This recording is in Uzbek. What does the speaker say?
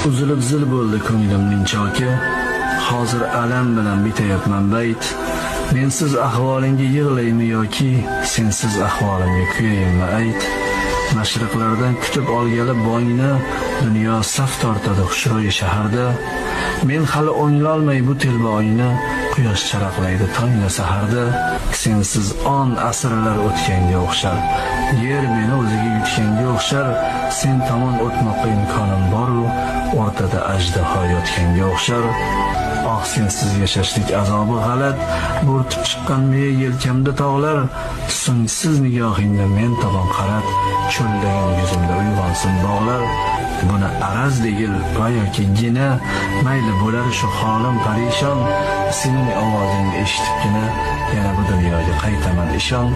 Uzilib zil bo'ldi ko'nglimning choki, hozir alam bilan bitayapman bayt. Mensiz ahvolingga yig'laymi yoki sensiz ahvolimga kuyaymi ayt. Mashriqlardan kutib olgali bongni, dunyo saf tortadi xushro'y shaharda. Men hali o'nglolmay bu telba-oyni, quyosh charaqlaydi tongla saharda. Sensiz on asrlar o'tganga o'xshar, yer meni o'ziga yutganga o'xshar. Sen tomon o'tmoqqa imkonim bor-u, o'rtada ajdaho yotganga o'xshar. Ah, sensiz yashashlik azobi g'alat, bo'rtib chiqqan miya yelkamda tog'lar. So'ngsiz nigohingda men tomon qarab, cho'llagan yuzimda uyg'onsin bog'lar. Buni araz degil va yoki gina, mayli bo'lar shu holim parishon. Sening ovozingni eshitibgina yana bu dunyoga qaytaman ishon.